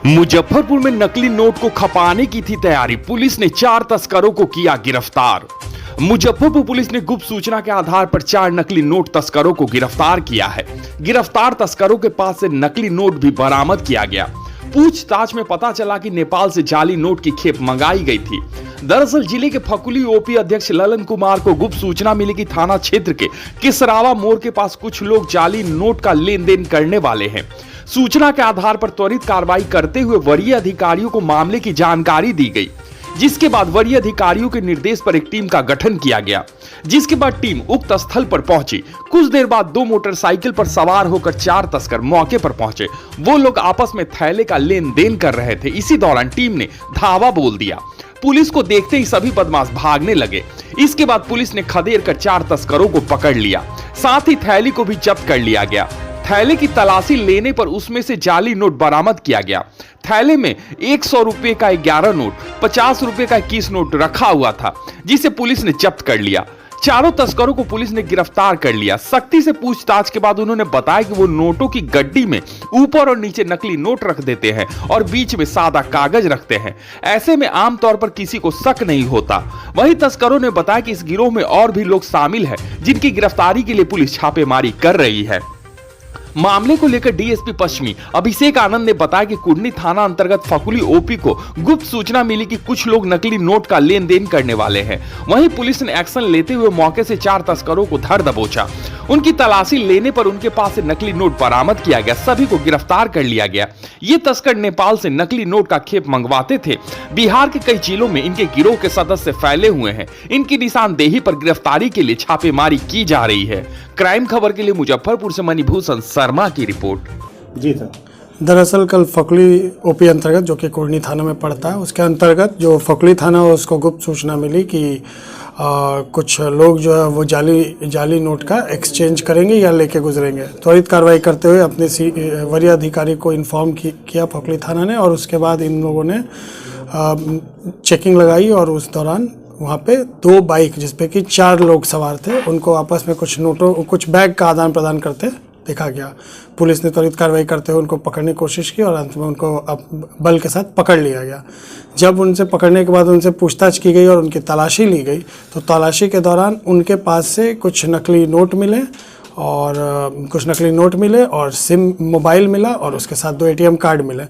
मुजफ्फरपुर में नकली नोट को खपाने की थी तैयारी। पुलिस ने 4 तस्करों को किया गिरफ्तार। मुजफ्फरपुर पुलिस ने गुप्त सूचना के आधार पर 4 नकली नोट तस्करों को गिरफ्तार किया है। गिरफ्तार तस्करों के पास से नकली नोट भी बरामद किया गया। पूछताछ में पता चला कि नेपाल से जाली नोट की खेप मंगाई गई थी। दरअसल जिले के फकुली ओपी अध्यक्ष ललन कुमार को गुप्त सूचना मिली कि थाना क्षेत्र के किसरावा मोड़ के पास कुछ लोग जाली नोट का लेन देन करने वाले हैं। सूचना के आधार पर त्वरित कार्रवाई करते हुए वरीय अधिकारियों को मामले की जानकारी दी गई, जिसके बाद वरीय अधिकारियों के निर्देश पर एक टीम का गठन किया गया, जिसके बाद टीम उक्त स्थल पर पहुंची। कुछ देर बाद 2 मोटरसाइकिल पर सवार होकर 4 तस्कर मौके पर पहुंचे। वो लोग आपस में थैले का लेन देन कर रहे थे। इसी दौरान टीम ने धावा बोल दिया। पुलिस को देखते ही सभी बदमाश भागने लगे। इसके बाद पुलिस ने खदेड़ कर 4 तस्करों को पकड़ लिया, साथ ही थैली को भी जब्त कर लिया गया। थैले की तलाशी लेने पर उसमें से जाली नोट बरामद किया गया। थैले में 100 रुपए का 11 नोट, 50 रुपए का 21 नोट रखा हुआ था, जिसे पुलिस ने जब्त कर लिया। चारों तस्करों को पुलिस ने गिरफ्तार कर लिया। सख्ती से पूछताछ के बाद उन्होंने बताया कि वो नोटों की गड्डी में ऊपर और नीचे नकली नोट रख देते हैं और बीच में सादा कागज रखते हैं। ऐसे में आमतौर पर किसी को शक नहीं होता। वहीं तस्करों ने बताया कि इस गिरोह में और भी लोग शामिल हैं, जिनकी गिरफ्तारी के लिए पुलिस छापेमारी कर रही है। मामले को लेकर डीएसपी पश्चिमी अभिषेक आनंद ने बताया कि कुडनी थाना अंतर्गत फकुली ओपी को गुप्त सूचना मिली कि कुछ लोग नकली नोट का लेन देन करने वाले हैं। वहीं पुलिस ने एक्शन लेते हुए मौके से 4 तस्करों को धर दबोचा। उनकी तलाशी लेने पर उनके पास से नकली नोट बरामद किया गया। सभी को गिरफ्तार कर लिया गया। ये तस्कर नेपाल से नकली नोट का खेप मंगवाते थे। बिहार के कई जिलों में इनके गिरोह के सदस्य फैले हुए हैं। इनकी निशानदेही पर गिरफ्तारी के लिए छापेमारी की जा रही है। क्राइम खबर के लिए मुजफ्फरपुर से मणिभूषण शर्मा की रिपोर्ट। जी सर, दरअसल कल फकुली ओपी अंतर्गत, जो कि कुडनी थाना में पड़ता है, उसके अंतर्गत जो फकुली थाना है उसको गुप्त सूचना मिली कि कुछ लोग जो है वो जाली नोट का एक्सचेंज करेंगे या लेके गुजरेंगे। त्वरित कार्रवाई करते हुए अपने वरीय अधिकारी को इन्फॉर्म किया फकुली थाना ने, और उसके बाद इन लोगों ने चेकिंग लगाई और उस दौरान वहाँ पे 2 बाइक जिसपे कि 4 लोग सवार थे, उनको आपस में कुछ बैग का आदान प्रदान करते देखा गया। पुलिस ने त्वरित कार्रवाई करते हुए उनको पकड़ने की कोशिश की और अंत में उनको बल के साथ पकड़ लिया गया। जब उनसे पकड़ने के बाद उनसे पूछताछ की गई और उनकी तलाशी ली गई, तो तलाशी के दौरान उनके पास से कुछ नकली नोट मिले और सिम मोबाइल मिला और उसके साथ 2 ATM कार्ड मिले।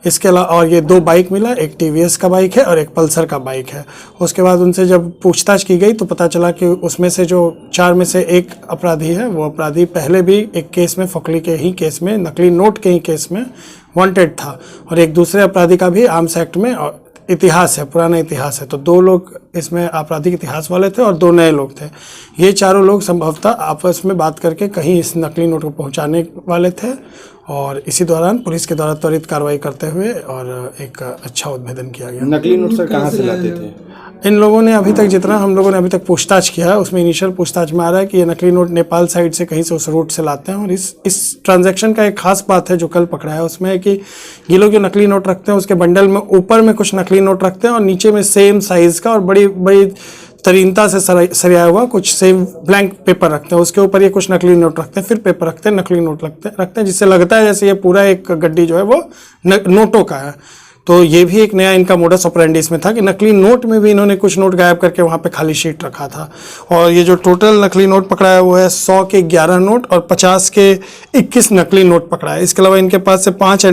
इसके अलावा और ये 2 बाइक मिला, एक TVS का बाइक है और एक पल्सर का बाइक है। उसके बाद उनसे जब पूछताछ की गई तो पता चला कि उसमें से जो 4 में से एक अपराधी है, वो अपराधी पहले भी एक केस में, फकुली के ही केस में, नकली नोट के ही केस में वांटेड था, और एक दूसरे अपराधी का भी आर्म्स एक्ट में इतिहास है, पुराना इतिहास है। तो 2 लोग इसमें आपराधिक इतिहास वाले थे और 2 नए लोग थे। ये चारों लोग संभवतः आपस में बात करके कहीं इस नकली नोट को पहुंचाने वाले थे, और इसी दौरान पुलिस के द्वारा त्वरित कार्रवाई करते हुए और एक अच्छा उद्भेदन किया गया। नकली नोट सर कहाँ से लाते थे? इन लोगों ने अभी तक, जितना हम लोगों ने अभी तक पूछताछ किया है, उसमें इनिशियल पूछताछ में आ रहा है कि ये नकली नोट नेपाल साइड से कहीं से उस रूट से लाते हैं। और इस ट्रांजैक्शन का एक खास बात है जो कल पकड़ा है, उसमें है कि ये लोग जो नकली नोट रखते हैं उसके बंडल में ऊपर में कुछ नकली नोट रखते हैं और नीचे में सेम साइज का और बड़ी बड़ी तरीनता से सरिया हुआ कुछ सेम ब्लैंक पेपर रखते हैं। उसके ऊपर ये कुछ नकली नोट रखते हैं, फिर पेपर रखते हैं, नकली नोट रखते हैं, जिससे लगता है जैसे ये पूरा एक गड्डी जो है वो नोटों का है। तो ये भी एक नया इनका मोडस ऑपरेंडी इसमें था कि नकली नोट में भी इन्होंने कुछ नोट गायब करके वहाँ पे खाली शीट रखा था। और ये जो टोटल नकली नोट पकड़ा है वो है 100 के 11 नोट और 50 के 21 नकली नोट पकड़ा है। इसके अलावा इनके पास से 4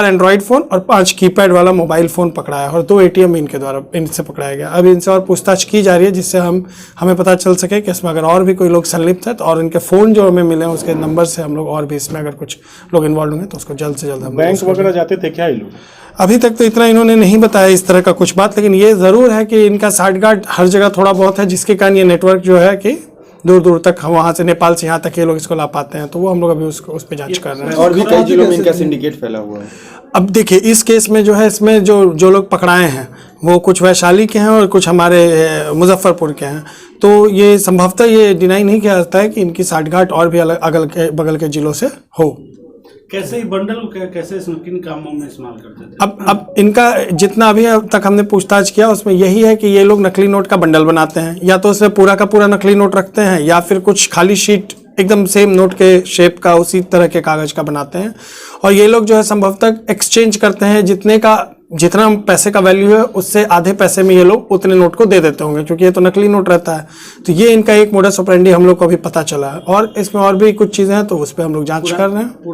एंड्रॉयड फ़ोन और 5 कीपैड वाला मोबाइल फ़ोन पकड़ा है और 2 ATM इनसे पकड़ाया गया। अब इनसे और पूछताछ की जा रही है, जिससे हमें पता चल सके कि इसमें अगर और भी कोई लोग संलिप्त है तो, और इनके फ़ोन जो हमें मिले हैं उसके नंबर से हम लोग और भी इसमें अगर कुछ लोग इन्वॉल्व होंगे तो उसको जल्द से जल्द हम। बैंक वगैरह जाते थे क्या ये लोग? अभी तक तो इतना इन्होंने नहीं बताया इस तरह का कुछ बात, लेकिन ये ज़रूर है कि इनका साठगांठ हर जगह थोड़ा बहुत है, जिसके कारण ये नेटवर्क जो है कि दूर दूर तक, वहाँ से नेपाल से यहाँ तक ये लोग इसको ला पाते हैं। तो वो हम लोग अभी उस पर जांच कर रहे हैं। और भी कई जिलों में इनका सिंडिकेट फैला हुआ है। अब देखिए, इस केस में जो है, इसमें जो लोग पकड़ाए हैं वो कुछ वैशाली के हैं और कुछ हमारे मुजफ्फरपुर के हैं। तो ये संभवतः ये डिनाई नहीं किया जाता है कि इनकी साठगांठ और भी अगल के बगल के जिलों से हो। कैसे बंडल कैसे किन कामों में इस्तेमाल करते थे? अब इनका जितना अभी तक हमने पूछताछ किया उसमें यही है कि ये लोग नकली नोट का बंडल बनाते हैं, या तो उसमें पूरा का पूरा नकली नोट रखते हैं या फिर कुछ खाली शीट एकदम सेम नोट के शेप का उसी तरह के कागज का बनाते हैं और ये लोग जो है संभवतः एक्सचेंज करते हैं जितना पैसे का वैल्यू है उससे आधे पैसे में ये लोग उतने नोट को दे देते होंगे, क्योंकि ये तो नकली नोट रहता है। तो ये इनका एक मोडस ऑपरेंडी हम लोग को अभी पता चला है और इसमें और भी कुछ चीज़ें हैं तो उस पर हम लोग जांच कर रहे हैं।